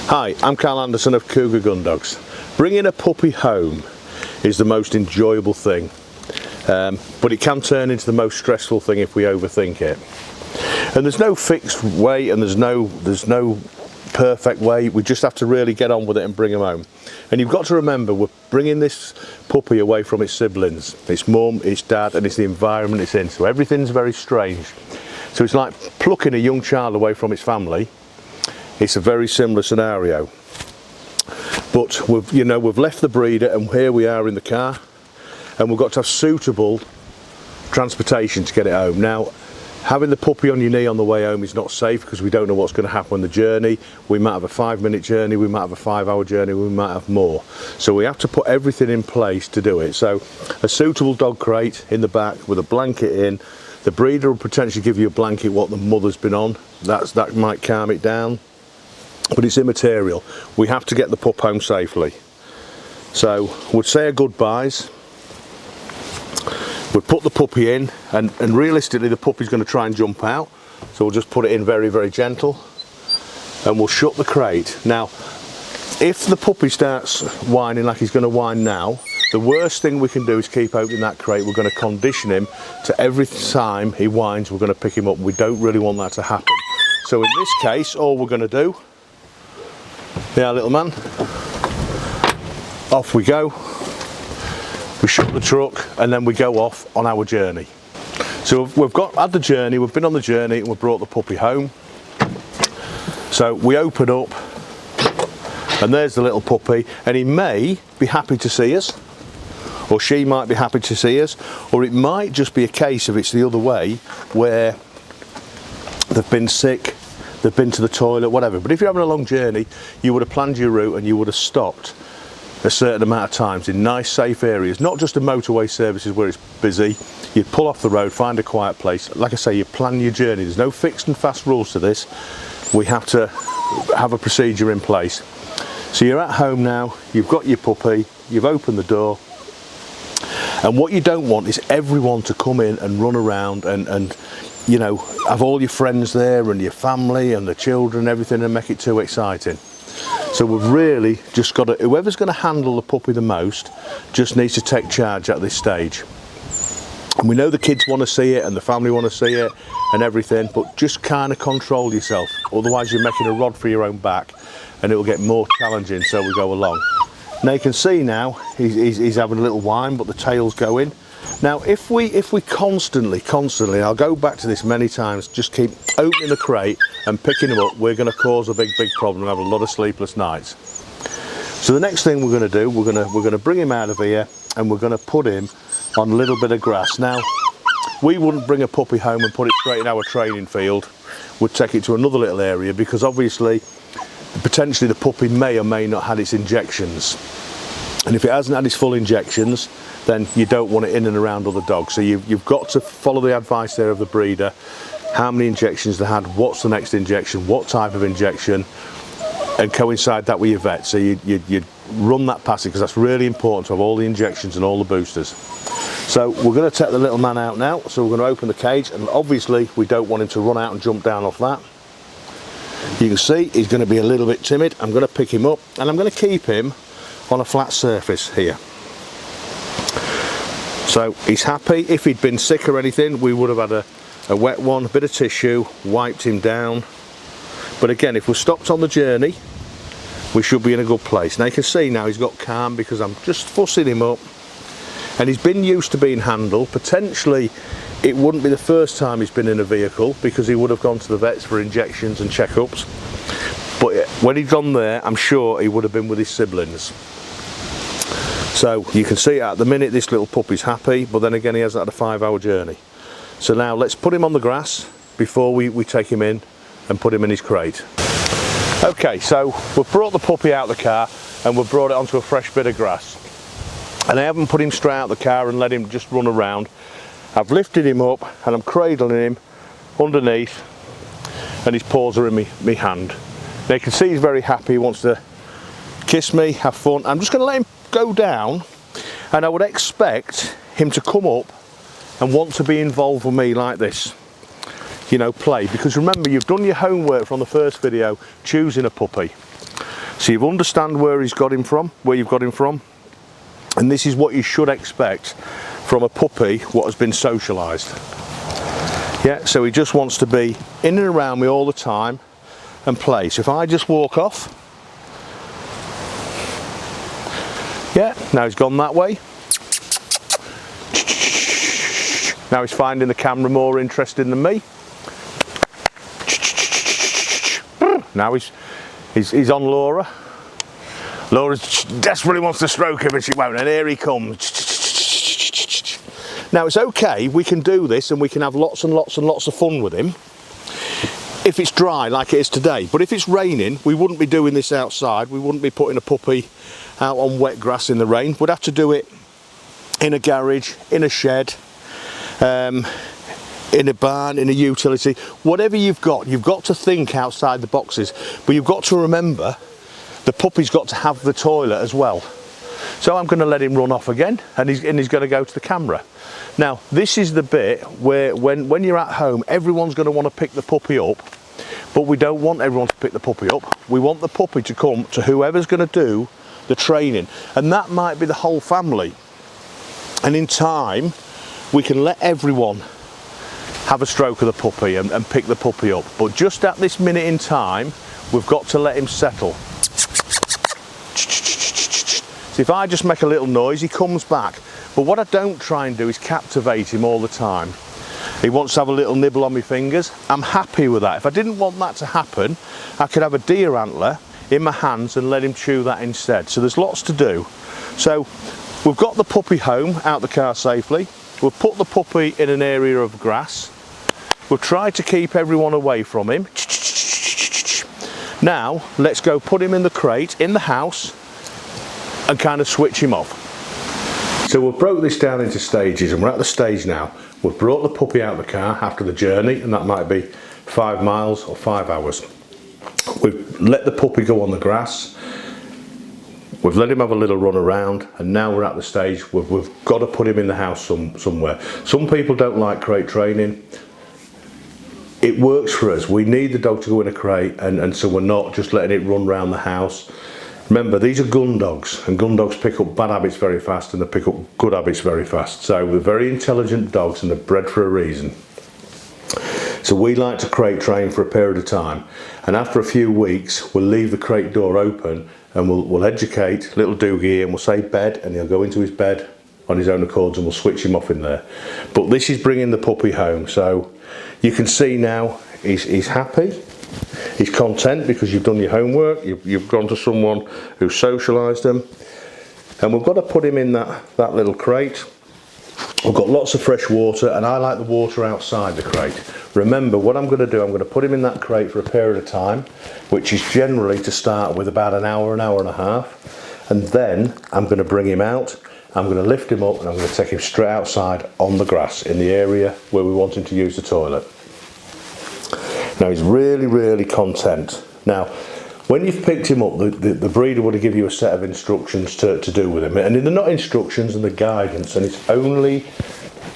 Hi, I'm Carl Anderson of Kugae Gundogs. Bringing a puppy home is the most enjoyable thing, but it can turn into the most stressful thing if we overthink it. And there's no fixed way, and there's no perfect way. We just have to really get on with it and bring him home. And you've got to remember, we're bringing this puppy away from its siblings, its mum, its dad, and it's the environment it's in. So everything's very strange. So it's like plucking a young child away from its family. It's a very similar scenario. But we've left the breeder, and here we are in the car, and we've got to have suitable transportation to get it home. Now, having the puppy on your knee on the way home is not safe, because we don't know what's going to happen on the journey. We might have a 5-minute journey, we might have a 5-hour journey, we might have more. So we have to put everything in place to do it. So a suitable dog crate in the back with a blanket in. The breeder will potentially give you a blanket what the mother's been on. That might calm it down, but it's immaterial. We have to get the pup home safely. So we'd say our goodbyes. We'll put the puppy in, and realistically the puppy's going to try and jump out, so we'll just put it in very, very gentle, and we'll shut the crate. Now, if the puppy starts whining like he's going to whine now, the worst thing we can do is keep opening that crate. We're going to condition him to every time he whines we're going to pick him up. We don't really want that to happen. So in this case, all we're going to do, yeah, little man, off we go. We shut the truck, and then we go off on our journey. So we've had the journey, we've been on the journey, and we've brought the puppy home. So we open up, and there's the little puppy, and he may be happy to see us, or she might be happy to see us, or it might just be a case of it's the other way, where they've been sick, they've been to the toilet, whatever. But if you're having a long journey, you would have planned your route, and you would have stopped a certain amount of times in nice safe areas, not just in motorway services where it's busy. You pull off the road, find a quiet place. Like I say, you plan your journey. There's no fixed and fast rules to this. We have to have a procedure in place. So you're at home now, you've got your puppy, you've opened the door, and what you don't want is everyone to come in and run around and have all your friends there and your family and the children and everything, and make it too exciting. So we've really just got to, whoever's going to handle the puppy the most just needs to take charge at this stage. And we know the kids want to see it and the family want to see it and everything, but just kind of control yourself, otherwise you're making a rod for your own back, and it will get more challenging so we go along. Now you can see now he's having a little whine, but the tail's going. Now if we constantly, I'll go back to this many times, just keep opening the crate and picking him up, we're going to cause a big problem and have a lot of sleepless nights. So the next thing we're going to do, we're going to bring him out of here, and we're going to put him on a little bit of grass. Now, we wouldn't bring a puppy home and put it straight in our training field. We'd take it to another little area, because obviously potentially the puppy may or may not have its injections, and if it hasn't had its full injections, then you don't want it in and around other dogs. So you've got to follow the advice there of the breeder, how many injections they had, what's the next injection, what type of injection, and coincide that with your vet. So you run that past it, because that's really important to have all the injections and all the boosters. So we're going to take the little man out now, so we're going to open the cage, and obviously we don't want him to run out and jump down off that. You can see he's going to be a little bit timid. I'm going to pick him up, and I'm going to keep him on a flat surface here. So he's happy. If he'd been sick or anything, we would have had a wet one, a bit of tissue, wiped him down. But again, if we're stopped on the journey, we should be in a good place. Now you can see now he's got calm, because I'm just fussing him up, and he's been used to being handled. Potentially it wouldn't be the first time he's been in a vehicle, because he would have gone to the vets for injections and checkups. But when he'd gone there, I'm sure he would have been with his siblings. So you can see at the minute this little puppy's happy, but then again he hasn't had a 5-hour journey. So now let's put him on the grass before we take him in and put him in his crate. Okay, so we've brought the puppy out of the car, and we've brought it onto a fresh bit of grass. And I haven't put him straight out of the car and let him just run around. I've lifted him up, and I'm cradling him underneath, and his paws are in my hand. Now you can see he's very happy, he wants to kiss me, have fun. I'm just going to let him go down, and I would expect him to come up and want to be involved with me like this. play, because remember, you've done your homework from the first video choosing a puppy. So you understand where he's got him from, where you've got him from, and this is what you should expect from a puppy what has been socialised. Yeah, so he just wants to be in and around me all the time and play. So if I just walk off, yeah, now he's gone that way. Now he's finding the camera more interesting than me. Now he's on Laura. Laura desperately wants to stroke him and she won't, and here he comes. Now it's okay, we can do this and we can have lots and lots and lots of fun with him if it's dry like it is today. But if it's raining, we wouldn't be doing this outside. We wouldn't be putting a puppy out on wet grass in the rain. We'd have to do it in a garage, in a shed, in a barn, in a utility, whatever you've got to think outside the boxes. But you've got to remember the puppy's got to have the toilet as well. So I'm going to let him run off again, and he's going to go to the camera. Now this is the bit where when you're at home, everyone's going to want to pick the puppy up, but we don't want everyone to pick the puppy up. We want the puppy to come to whoever's going to do the training, and that might be the whole family. And in time we can let everyone have a stroke of the puppy and pick the puppy up, but just at this minute in time we've got to let him settle. So if I just make a little noise, he comes back. But what I don't try and do is captivate him all the time. He wants to have a little nibble on my fingers. I'm happy with that. If I didn't want that to happen, I could have a deer antler in my hands and let him chew that instead. So there's lots to do. So we've got the puppy home, out the car safely. We've put the puppy in an area of grass. We've tried to keep everyone away from him. Now let's go put him in the crate in the house and kind of switch him off. So we've broke this down into stages, and we're at the stage now. We've brought the puppy out of the car after the journey, and that might be 5 miles or 5 hours. We've let the puppy go on the grass. We've let him have a little run around, and now we're at the stage where we've got to put him in the house somewhere. Some people don't like crate training. It works for us. We need the dog to go in a crate, and so we're not just letting it run around the house. Remember, these are Gundogs, and Gundogs pick up bad habits very fast and they pick up good habits very fast. So they're very intelligent dogs and they're bred for a reason. So we like to crate train for a period of time, and after a few weeks we'll leave the crate door open and we'll educate little Doogie, and we'll say bed, and he'll go into his bed on his own accords and we'll switch him off in there. But this is bringing the puppy home, so you can see now he's happy. He's content because you've done your homework, you've gone to someone who socialised them, and we've got to put him in that little crate. We've got lots of fresh water, and I like the water outside the crate. Remember, what I'm going to do, I'm going to put him in that crate for a period of time, which is generally to start with about an hour and a half, and then I'm going to bring him out, I'm going to lift him up, and I'm going to take him straight outside on the grass in the area where we want him to use the toilet. Now he's really content. Now when you've picked him up, the breeder would give you a set of instructions to do with him, and they're not instructions and the guidance, and it's only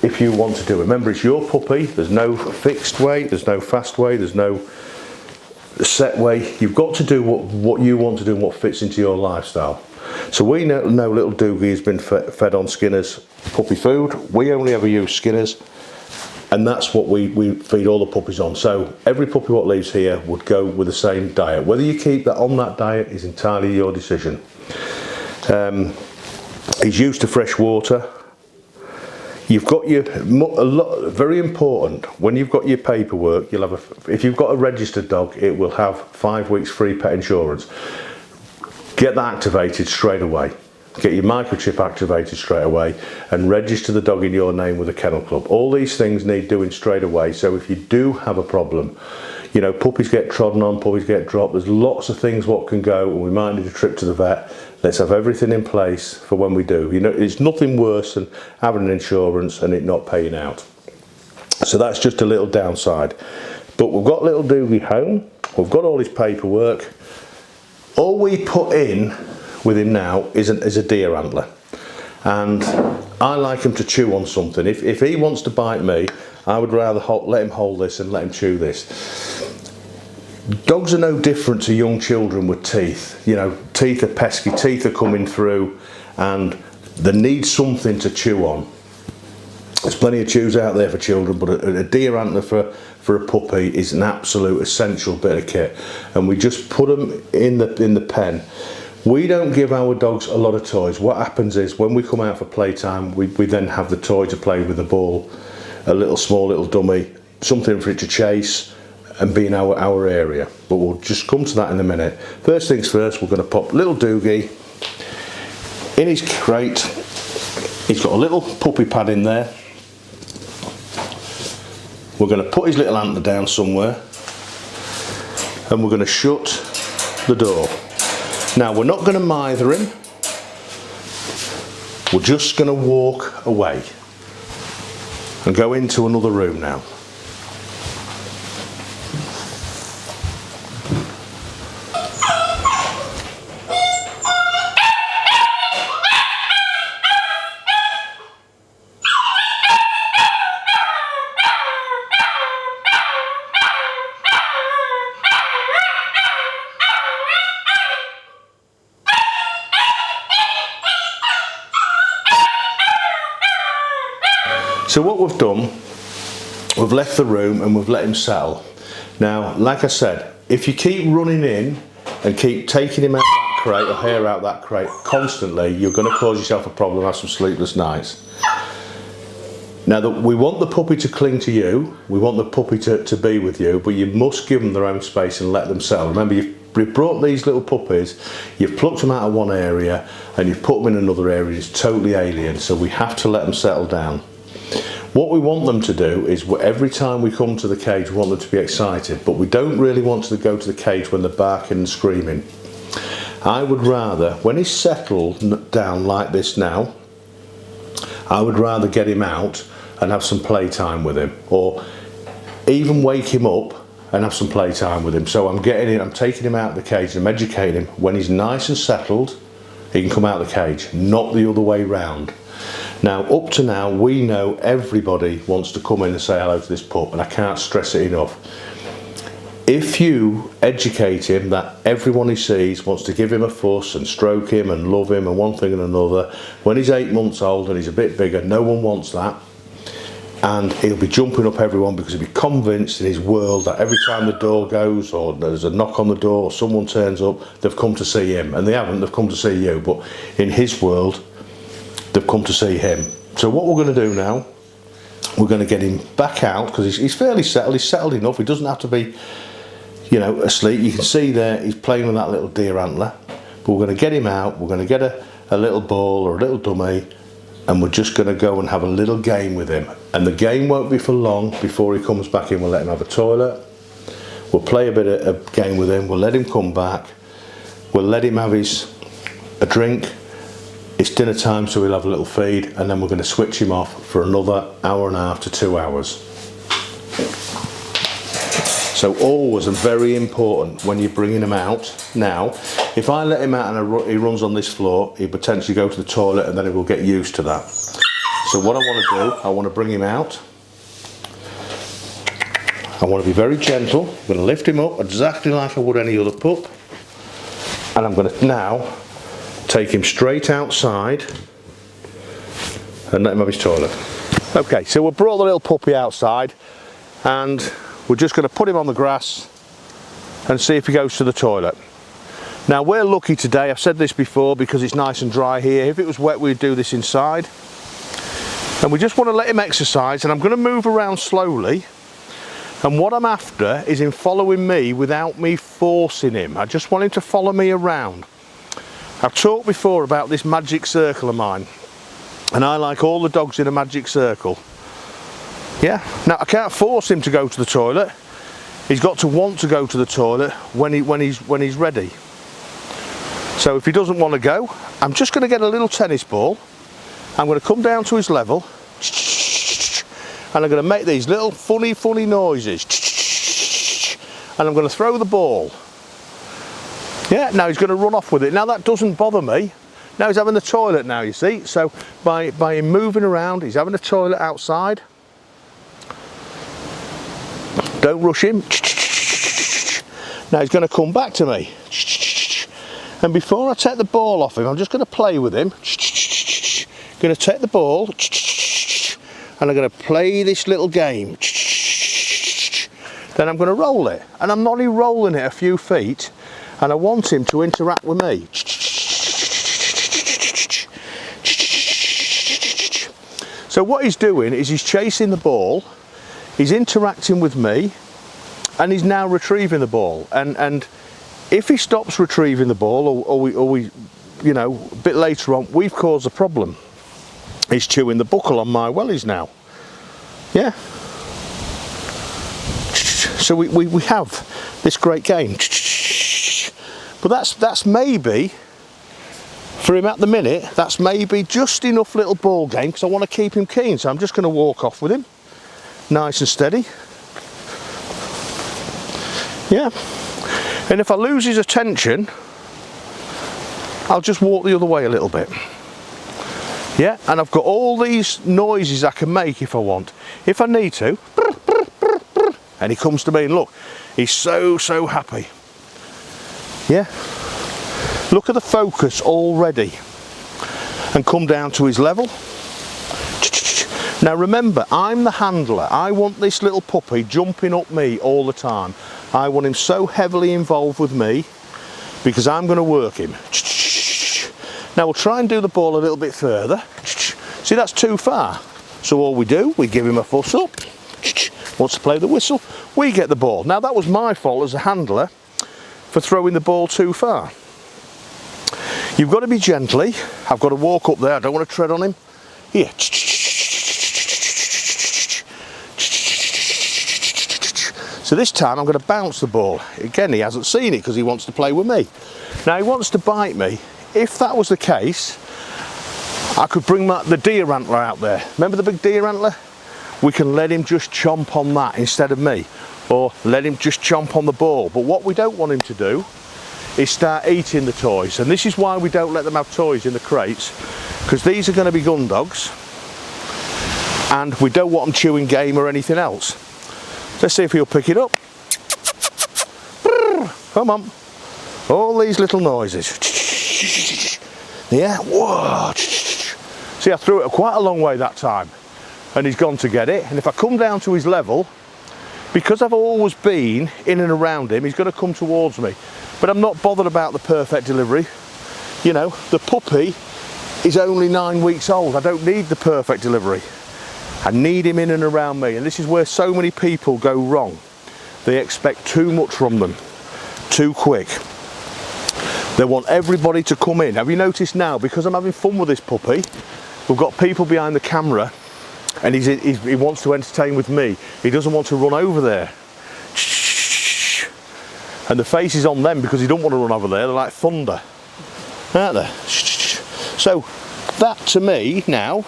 if you want to do it. Remember, it's your puppy. There's no fixed way, there's no fast way, there's no set way. You've got to do what you want to do and what fits into your lifestyle. So we know little Doogie has been fed on Skinner's puppy food. We only ever use Skinner's, and that's what we feed all the puppies on. So every puppy what leaves here would go with the same diet. Whether you keep that on that diet is entirely your decision. He's used to fresh water. You've got very important, when you've got your paperwork, you'll have if you've got a registered dog, it will have 5 weeks free pet insurance. Get that activated straight away. Get your microchip activated straight away and register the dog in your name with the Kennel Club. All these things need doing straight away, so if you do have a problem, you know, puppies get trodden on, puppies get dropped, there's lots of things what can go, and we might need a trip to the vet. Let's have everything in place for when we do. You know, it's nothing worse than having an insurance and it not paying out. So that's just a little downside. But we've got little Doogie home, we've got all his paperwork. All we put in with him now is a deer antler, and I like him to chew on something. If he wants to bite me, I would rather let him hold this and let him chew this. Dogs are no different to young children with teeth. You know, teeth are pesky, teeth are coming through, and they need something to chew on. There's plenty of chews out there for children, but a deer antler for a puppy is an absolute essential bit of kit, and we just put them in the pen. We don't give our dogs a lot of toys. What happens is when we come out for playtime, we then have the toy to play with, the ball, a small little dummy, something for it to chase and be in our area. But we'll just come to that in a minute. First things first, we're going to pop little Doogie in his crate. He's got a little puppy pad in there. We're going to put his little antler down somewhere, and we're going to shut the door. Now, we're not going to mither him. We're just going to walk away and go into another room now. So what we've done, we've left the room and we've let him settle. Now, like I said, if you keep running in and keep taking him out that crate or hair out that crate constantly, you're going to cause yourself a problem, have some sleepless nights. Now, we want the puppy to cling to you, we want the puppy to be with you, but you must give them their own space and let them settle. Remember, you've brought these little puppies, you've plucked them out of one area and you've put them in another area. It's totally alien, so we have to let them settle down. What we want them to do is every time we come to the cage, we want them to be excited, but we don't really want to go to the cage when they're barking and screaming. I would rather, when he's settled down like this now, I would rather get him out and have some playtime with him, or even wake him up and have some playtime with him. So I'm taking him out of the cage and I'm educating him. When he's nice and settled, he can come out of the cage, not the other way round. Now, up to now, we know everybody wants to come in and say hello to this pup, and I can't stress it enough. If you educate him that everyone he sees wants to give him a fuss and stroke him and love him and one thing and another, when he's 8 months old and he's a bit bigger, no one wants that. And he'll be jumping up everyone because he'll be convinced in his world that every time the door goes or there's a knock on the door or someone turns up, they've come to see him. And they haven't, they've come to see you. But in his world, they've come to see him. So what we're going to do now, we're going to get him back out because he's fairly settled. He's settled enough. He doesn't have to be, you know, asleep. You can see there he's playing with that little deer antler. But we're going to get him out. We're going to get a little ball or a little dummy, and we're just going to go and have a little game with him. And the game won't be for long before he comes back in. We'll let him have a toilet. We'll play a bit of a game with him. We'll let him come back. We'll let him have a drink. It's dinner time, so we'll have a little feed, and then we're going to switch him off for another hour and a half to 2 hours. So always, and very important, when you're bringing him out. Now, if I let him out and he runs on this floor, he'll potentially go to the toilet and then he will get used to that. So what I want to do, I want to bring him out. I want to be very gentle. I'm going to lift him up exactly like I would any other pup. And I'm going to now take him straight outside and let him have his toilet. Okay, so we've brought the little puppy outside and we're just going to put him on the grass and see if he goes to the toilet. Now, we're lucky today, I've said this before, because it's nice and dry here. If it was wet, we'd do this inside. And we just want to let him exercise, and I'm going to move around slowly. And what I'm after is him following me without me forcing him. I just want him to follow me around. I've talked before about this magic circle of mine, and I like all the dogs in a magic circle. Yeah, now I can't force him to go to the toilet. He's got to want to go to the toilet when he's ready. So if he doesn't want to go, I'm just going to get a little tennis ball. I'm going to come down to his level, and I'm going to make these little funny noises, and I'm going to throw the ball. Yeah, now he's going to run off with it. Now that doesn't bother me. Now he's having the toilet now, you see. So by him moving around, he's having a toilet outside. Don't rush him. Now he's going to come back to me. And before I take the ball off him, I'm just going to play with him. Going to take the ball and I'm going to play this little game. Then I'm going to roll it. And I'm not only rolling it a few feet, and I want him to interact with me. So what he's doing is he's chasing the ball, he's interacting with me, and he's now retrieving the ball. And if he stops retrieving the ball, or we, you know, a bit later on, we've caused a problem. He's chewing the buckle on my wellies now. Yeah. So we have this great game. But that's maybe, for him at the minute, that's maybe just enough little ball game, because I want to keep him keen. So I'm just going to walk off with him, nice and steady. Yeah. And if I lose his attention, I'll just walk the other way a little bit. Yeah, and I've got all these noises I can make if I want. If I need to, and he comes to me and look, he's so happy. Yeah, look at the focus already, and come down to his level. Now remember, I'm the handler. I want this little puppy jumping up me all the time. I want him so heavily involved with me, because I'm going to work him. Now we'll try and do the ball a little bit further. See, that's too far. So all we do, we give him a fuss up. Wants to play the whistle, we get the ball. Now that was my fault as a handler for throwing the ball too far. You've got to be gently. I've got to walk up there, I don't want to tread on him. Here. So this time I'm going to bounce the ball. Again, he hasn't seen it because he wants to play with me. Now he wants to bite me. If that was the case, I could bring the deer antler out there. Remember the big deer antler? We can let him just chomp on that instead of me, or let him just chomp on the ball. But what we don't want him to do is start eating the toys, and this is why we don't let them have toys in the crates, because these are going to be Gundogs, and we don't want them chewing game or anything else. Let's see if he'll pick it up. Come on, all these little noises. Yeah, whoa. See, I threw it quite a long way that time, and he's gone to get it. And if I come down to his level, because I've always been in and around him, he's going to come towards me. But I'm not bothered about the perfect delivery. You know, the puppy is only 9 weeks old. I don't need the perfect delivery. I need him in and around me. And this is where so many people go wrong. They expect too much from them, too quick. They want everybody to come in. Have you noticed now, because I'm having fun with this puppy, we've got people behind the camera, and he wants to entertain with me. He doesn't want to run over there. And the face is on them because he don't want to run over there. They're like thunder, aren't they? So that to me now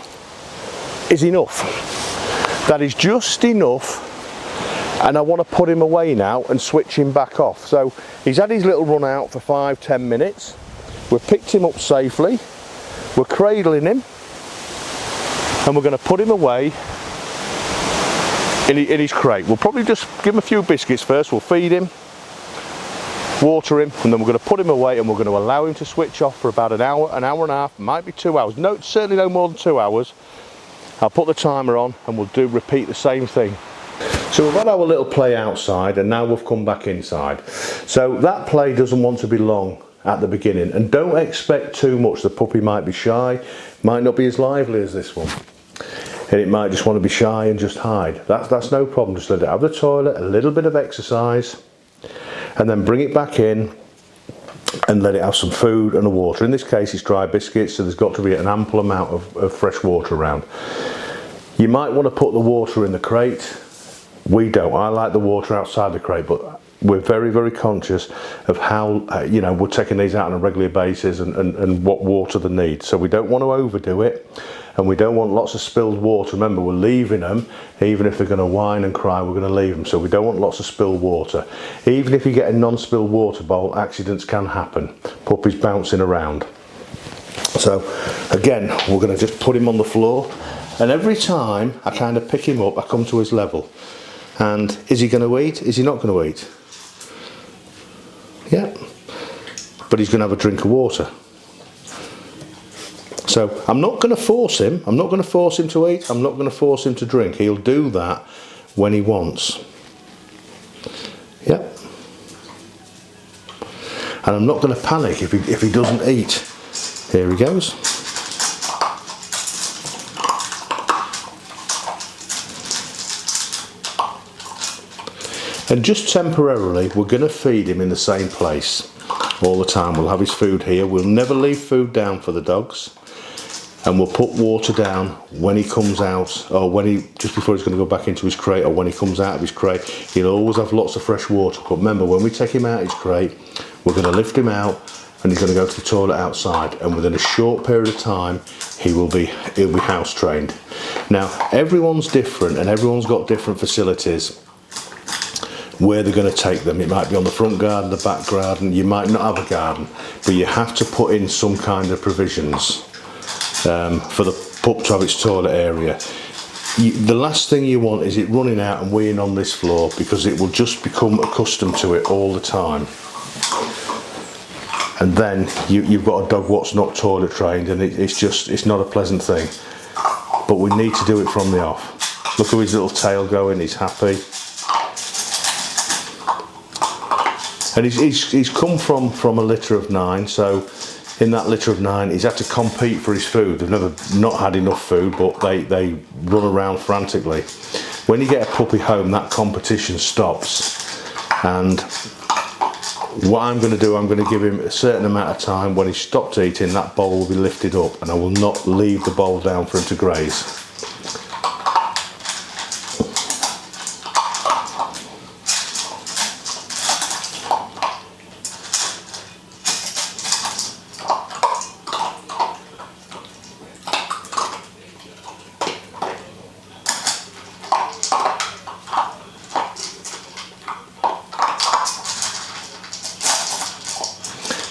is enough. That is just enough, and I want to put him away now and switch him back off. So he's had his little run out for 5-10 minutes. We've picked him up safely. We're cradling him, and we're going to put him away in his crate. We'll probably just give him a few biscuits first. We'll feed him, water him, and then we're going to put him away, and we're going to allow him to switch off for about an hour and a half, might be 2 hours. No, certainly no more than 2 hours. I'll put the timer on and we'll repeat the same thing. So we've had our little play outside, and now we've come back inside. So that play doesn't want to be long at the beginning, and don't expect too much. The puppy might be shy, might not be as lively as this one, and it might just want to be shy and just hide. That's no problem. Just let it have the toilet, a little bit of exercise, and then bring it back in and let it have some food and a water. In this case it's dry biscuits, so there's got to be an ample amount of fresh water around. You might want to put the water in the crate. We don't. I like the water outside the crate, but we're very conscious of how you know, we're taking these out on a regular basis, and what water they need. So we don't want to overdo it, and we don't want lots of spilled water. Remember, we're leaving them, even if they're going to whine and cry, we're going to leave them. So we don't want lots of spilled water. Even if you get a non-spilled water bowl, accidents can happen. Puppies bouncing around. So again, we're going to just put him on the floor, and every time I kind of pick him up, I come to his level. And is he going to eat? Is he not going to eat? Yeah, but he's going to have a drink of water. So I'm not going to force him. I'm not going to force him to eat. I'm not going to force him to drink. He'll do that when he wants. Yep. And I'm not going to panic if he doesn't eat. Here he goes. And just temporarily, we're going to feed him in the same place all the time. We'll have his food here. We'll never leave food down for the dogs. And we'll put water down when he comes out, or just before he's going to go back into his crate, or when he comes out of his crate. He'll always have lots of fresh water. But remember, when we take him out of his crate, we're going to lift him out, and he's going to go to the toilet outside. And within a short period of time, he'll be house trained. Now, everyone's different, and everyone's got different facilities where they're going to take them. It might be on the front garden, the back garden. You might not have a garden, but you have to put in some kind of provisions for the pup to have its toilet area. The last thing you want is it running out and weeing on this floor, because it will just become accustomed to it all the time. And then you've got a dog what's not toilet trained, and it's not a pleasant thing. But we need to do it from the off. Look at his little tail going, he's happy. And he's come from a litter of 9, so in that litter of 9 he's had to compete for his food. They've never not had enough food, but they run around frantically. When you get a puppy home, that competition stops. And what I'm going to do, I'm going to give him a certain amount of time. When he's stopped eating, that bowl will be lifted up, and I will not leave the bowl down for him to graze.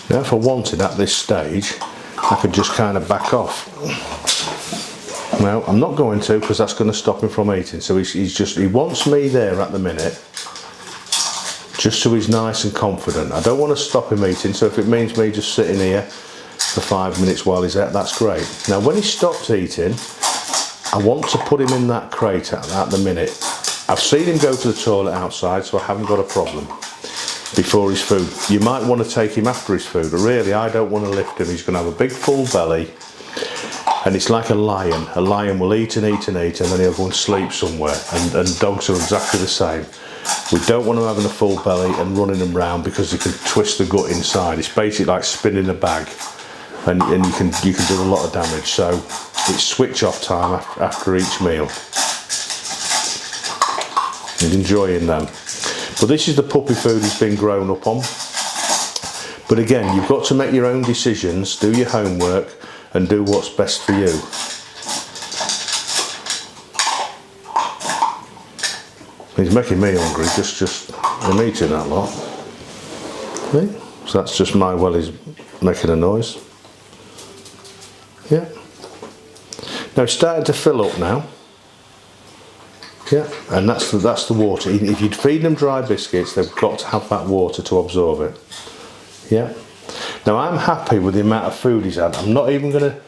Now, if I wanted at this stage, I could just kind of back off. Well, I'm not going to, because that's going to stop him from eating. So he wants me there at the minute, just so he's nice and confident. I don't want to stop him eating, so if it means me just sitting here for 5 minutes while he's out, that's great. Now, when he stops eating, I want to put him in that crate at the minute. I've seen him go to the toilet outside, so I haven't got a problem. Before his food. You might want to take him after his food, but really I don't want to lift him. He's going to have a big full belly, and it's like a lion. A lion will eat and eat and eat, and then he'll go and sleep somewhere, and dogs are exactly the same. We don't want them having a full belly and running them round, because they can twist the gut inside. It's basically like spinning a bag, and you can do a lot of damage. So it's switch off time after each meal, and enjoying them. But this is the puppy food he's been grown up on. But again, you've got to make your own decisions, do your homework, and do what's best for you. He's making me hungry, just I'm eating that lot. See? So that's just my wellies making a noise. Yeah. Now it's starting to fill up now. Yeah, and that's the water. If you'd feed them dry biscuits, they've got to have that water to absorb it. Yeah. Now I'm happy with the amount of food he's had. I'm not even going to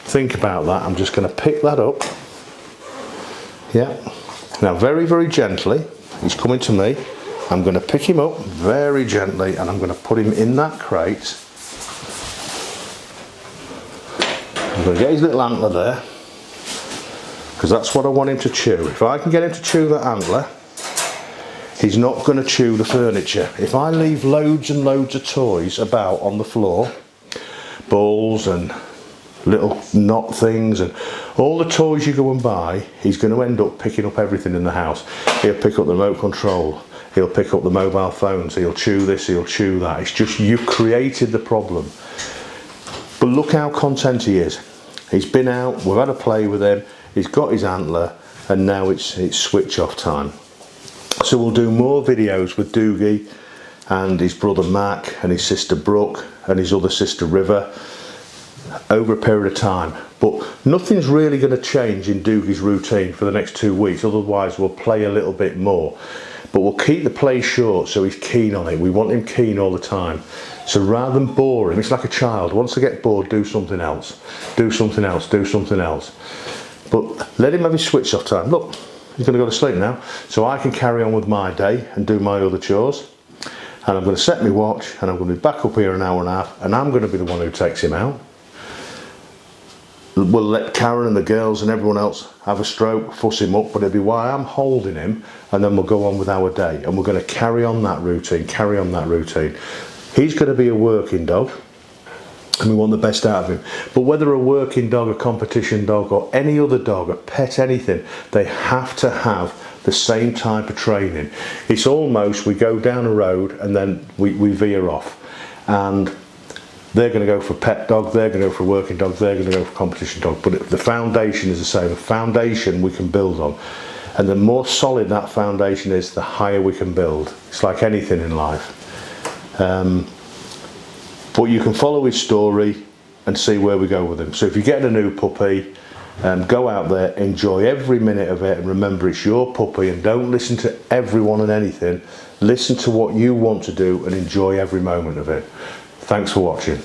think about that. I'm just going to pick that up. Yeah. Now very, very gently, he's coming to me. I'm going to pick him up very gently, and I'm going to put him in that crate. I'm going to get his little antler there, because that's what I want him to chew. If I can get him to chew that antler, he's not going to chew the furniture. If I leave loads and loads of toys about on the floor, balls and little knot things and all the toys you go and buy, he's going to end up picking up everything in the house. He'll pick up the remote control, he'll pick up the mobile phones, he'll chew this, he'll chew that. It's just, you've created the problem. But look how content he is. He's been out, we've had a play with him, he's got his antler, and now it's switch off time. So we'll do more videos with Doogie and his brother Mac and his sister Brooke and his other sister River over a period of time. But nothing's really going to change in Doogie's routine for the next 2 weeks, otherwise we'll play a little bit more. but we'll keep the play short so he's keen on it. We want him keen all the time. So rather than bore him, it's like a child. Once they get bored, do something else. Do something else, do something else. But let him have his switch off time. Look, he's going to go to sleep now. So I can carry on with my day and do my other chores. And I'm going to set my watch and I'm going to be back up here an hour and a half and I'm going to be the one who takes him out. We'll let Karen and the girls and everyone else have a stroke, fuss him up, but it'll be while I'm holding him, and then we'll go on with our day. And we're going to carry on that routine, carry on that routine. He's going to be a working dog, and we want the best out of him. But whether a working dog, a competition dog, or any other dog, a pet, anything, they have to have the same type of training. It's almost, we go down a road and then we veer off. And they're going to go for a pet dog, they're going to go for a working dog, they're going to go for a competition dog. But the foundation is the same. A foundation we can build on. And the more solid that foundation is, the higher we can build. It's like anything in life. But you can follow his story and see where we go with him. So if you're getting a new puppy, go out there, enjoy every minute of it, and remember it's your puppy, and don't listen to everyone and anything. Listen to what you want to do and enjoy every moment of it. Thanks for watching.